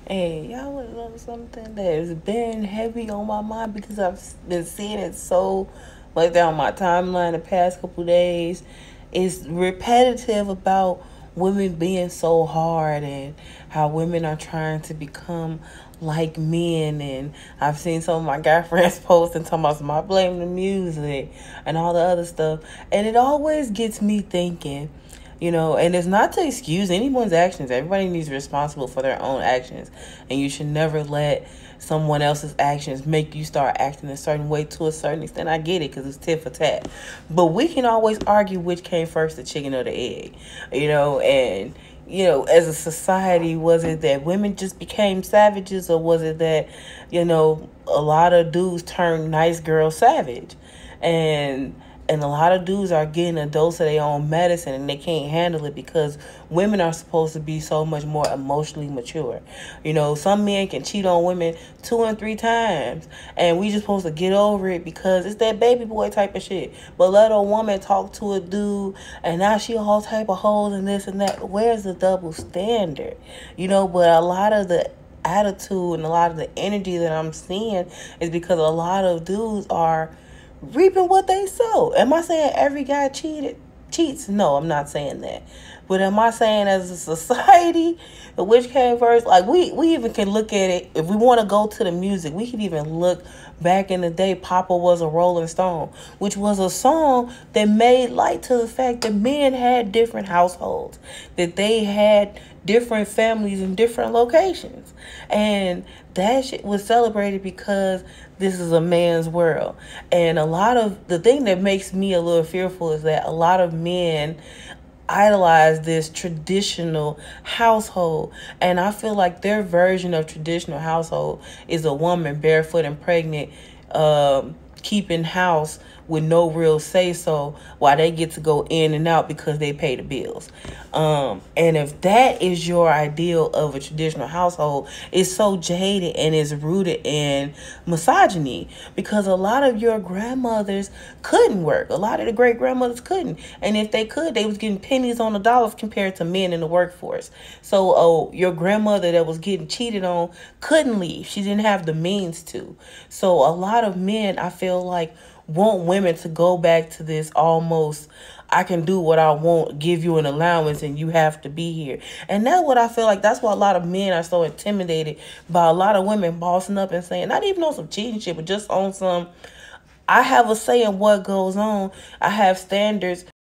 Hey, y'all want to know something that has been heavy on my mind because I've been seeing it so much down my timeline the past couple days. It's repetitive about women being so hard and how women are trying to become like men. And I've seen some of my guy friends post and talking about my blame the music and all the other stuff. And it always gets me thinking, and it's not to excuse anyone's actions. Everybody needs to be responsible for their own actions. And you should never let someone else's actions make you start acting a certain way to a certain extent. I get it because it's tit for tat. But we can always argue which came first, the chicken or the egg. And as a society, was it that women just became savages, or was it that, a lot of dudes turned nice girl savage? And a lot of dudes are getting a dose of their own medicine and they can't handle it because women are supposed to be so much more emotionally mature. Some men can cheat on women 2 and 3 times and we just supposed to get over it because it's that baby boy type of shit. But let a woman talk to a dude and now she all type of hoes and this and that. Where's the double standard? But a lot of the attitude and a lot of the energy that I'm seeing is because a lot of dudes are reaping what they sow. Am I saying every guy cheats? No, I'm not saying that. But am I saying as a society, which came first? Like we even can look at it if we want to go to the music. We can even look back in the day. Papa Was a Rolling Stone, which was a song that made light to the fact that men had different households, that they had different families in different locations, and that shit was celebrated because this is a man's world. And a lot of the thing that makes me a little fearful is that a lot of men idolize this traditional household, and I feel like their version of traditional household is a woman barefoot and pregnant, keeping house with no real say so, while they get to go in and out because they pay the bills. And if that is your ideal of a traditional household, it's so jaded and it's rooted in misogyny, because a lot of your grandmothers couldn't work. A lot of the great grandmothers couldn't. And if they could, they was getting pennies on the dollars compared to men in the workforce. So your grandmother that was getting cheated on couldn't leave. She didn't have the means to. So a lot of men, I feel like, want women to go back to this almost, I can do what I want, give you an allowance, and you have to be here. And that's what I feel like. That's why a lot of men are so intimidated by a lot of women bossing up and saying, not even on some cheating shit, but just on some, I have a say in what goes on. I have standards.